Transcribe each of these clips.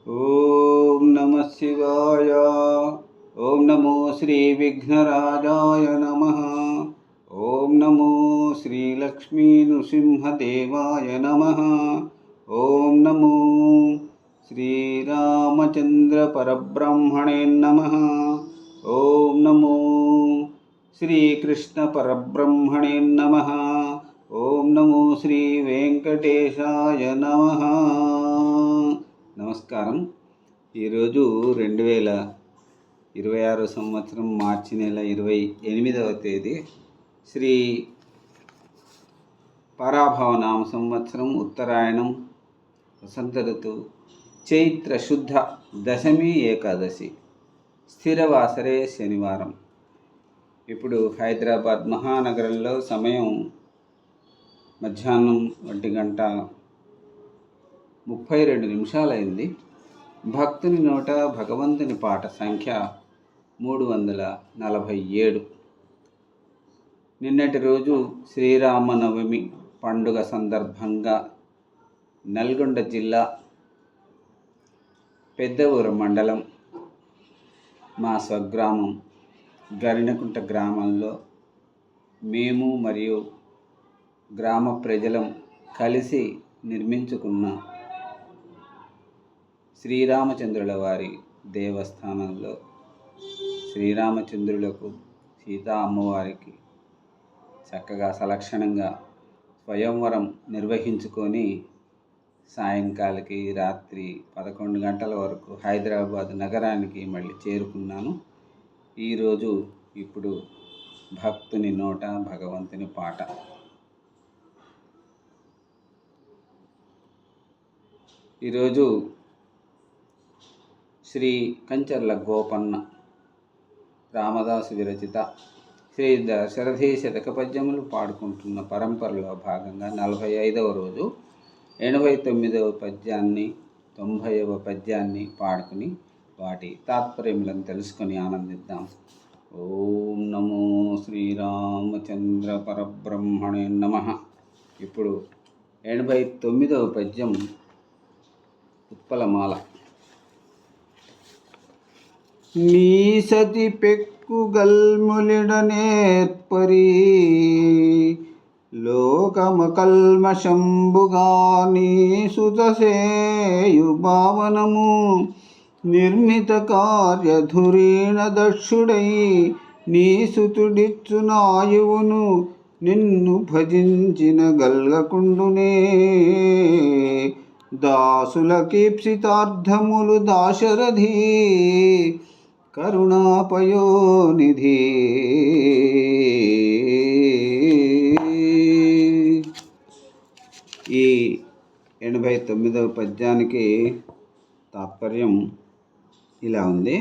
ఓం నమ శివాయ. ఓం నమో శ్రీ విఘ్నరాజాయ నమ. ఓం నమో శ్రీ లక్ష్మీ నృసింహదేవాయ నమ. ఓం నమో శ్రీరామచంద్ర పరబ్రహ్మణే నమ. ఓం నమో శ్రీకృష్ణ పరబ్రహ్మణే నమ. ఓం నమో శ్రీ వెంకటేశాయ నమ. నమస్కారం. ఈరోజు 2026 సంవత్సరం మార్చి నెల 28వ తేదీ శ్రీ పరాభవనామ సంవత్సరం ఉత్తరాయణం వసంత ఋతువు చైత్ర శుద్ధ దశమి ఏకాదశి స్థిరవాసరే శనివారం. ఇప్పుడు హైదరాబాద్ మహానగరంలో సమయం మధ్యాహ్నం 1:32 అయింది. భక్తుని నోట భగవంతుని పాట సంఖ్య 347. నిన్నటి రోజు శ్రీరామనవమి పండుగ సందర్భంగా నల్గొండ జిల్లా పెద్దవూరు మండలం మా స్వగ్రామం గరినకుంట గ్రామంలో మేము మరియు గ్రామ ప్రజలం కలిసి నిర్మించుకున్న శ్రీరామచంద్రుల వారి దేవస్థానంలో శ్రీరామచంద్రులకు సీతా అమ్మవారికి చక్కగా సలక్షణంగా స్వయంవరం నిర్వహించుకొని సాయంకాలకి రాత్రి 11 గంటల వరకు హైదరాబాద్ నగరానికి మళ్ళీ చేరుకున్నాను. ఈరోజు ఇప్పుడు భక్తుని నోట భగవంతుని పాట. ఈరోజు శ్రీ కంచర్ల గోపన్న రామదాసు విరచిత శ్రీ దశరథి శతక పద్యములు పాడుకుంటున్న పరంపరలో భాగంగా 45వ రోజు 89వ పద్యాన్ని 90వ పద్యాన్ని పాడుకుని వాటి తాత్పర్యములను తెలుసుకొని ఆనందిద్దాం. ఓం నమో శ్రీరామచంద్ర పరబ్రహ్మణే నమః. ఇప్పుడు 89వ పద్యం ఉత్పలమాల. నీ సతి పెక్కుగల్ములిడనేర్పరి లోకమ కల్మశంబుగా నీ సుతసేయు భావనము నిర్మిత కార్యధురీణ దక్షుడై నీ సుతుడిచ్చునాయువును నిన్ను భజించిన గల్గకుండునే దాసులకీప్సితార్థములు దాశరథి కరుణాపయోనిధి. ఈ 89వ పద్యానికి తాత్పర్యం ఇలా ఉంది.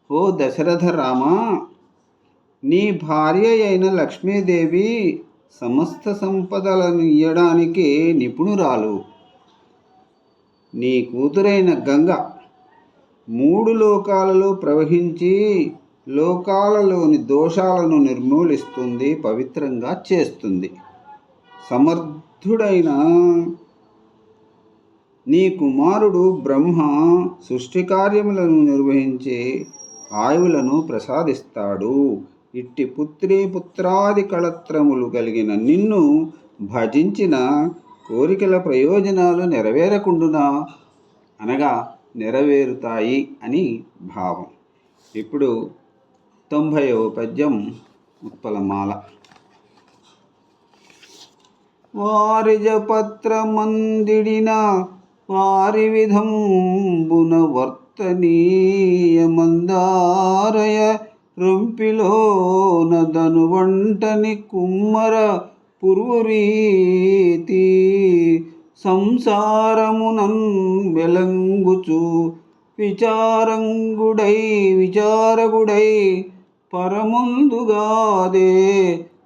ఓ దశరథ రామ, నీ భార్య అయిన లక్ష్మీదేవి సమస్త సంపదలను ఇయ్యడానికి నిపుణురాలు. నీ కూతురైన గంగ 3 లోకాలలో ప్రవహించి లోకాలలోని దోషాలను నిర్మూలిస్తుంది, పవిత్రంగా చేస్తుంది. సమర్థుడైన నీ కుమారుడు బ్రహ్మ సృష్టి కార్యములను నిర్వహించి ఆయువులను ప్రసాదిస్తాడు. ఇట్టి పుత్రీ పుత్రాది కళత్రములు కలిగిన నిన్ను భజించిన కోరికల ప్రయోజనాలు నెరవేరకుండునా అనగా నెరవేరుతాయి అని భావం. ఇప్పుడు 90వ పద్యం ఉత్పలమాల. వారిజపత్రమందిడిన వారి విధంబున వర్తనీయ మందారయ రొంపిలోన దనువంటని కుమ్మర పురురీతి సంసారమునన్ వెలంగుచు విచారగుడై పరముందుగాదే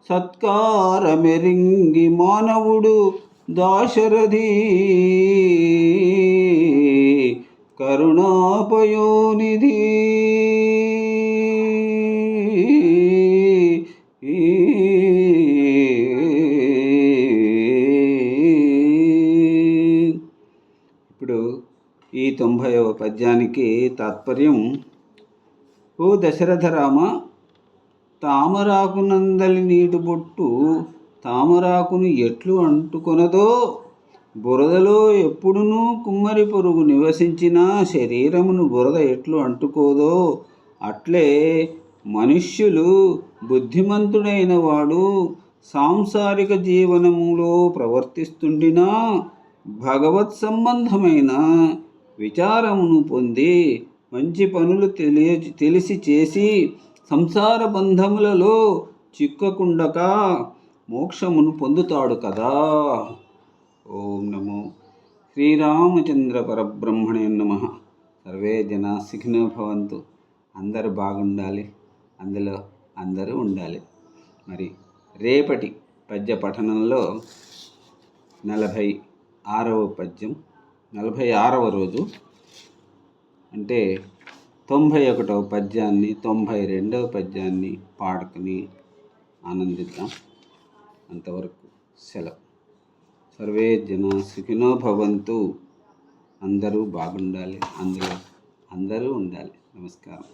సత్కారమెరింగి మానవుడు దాశరథి కరుణాపయోనిధి. ఈ 90వ పద్యానికి తాత్పర్యం: ఓ దశరథ రామ, తామరాకునందలి నీటి బొట్టు తామరాకును ఎట్లు అంటుకొనదో, బురదలో ఎప్పుడునూ కుమ్మరి పురుగు నివసించినా శరీరమును బురద ఎట్లు అంటుకోదో, అట్లే మనుష్యులు బుద్ధిమంతుడైన వాడు సాంసారిక జీవనములో ప్రవర్తిస్తుండినా భగవత్ సంబంధమైన విచారమును పొంది మంచి పనులు తెలిసి చేసి సంసార బంధములలో చిక్కకుండక మోక్షమును పొందుతాడు కదా. ఓం నమో శ్రీరామచంద్ర పరబ్రహ్మణే నమః. సర్వే జనా సుఖినో భవంతు. అందరూ బాగుండాలి, అందులో అందరూ ఉండాలి. మరి రేపటి పద్య పఠనంలో 46వ పద్యం, 46వ రోజు అంటే 91వ పద్యాన్ని 92వ పద్యాన్ని పాడుకుని ఆనందిద్దాం. అంతవరకు సెలవు. సర్వే జనా సుఖినో భవంతు. అందరూ బాగుండాలి, అందులో అందరూ ఉండాలి. నమస్కారం.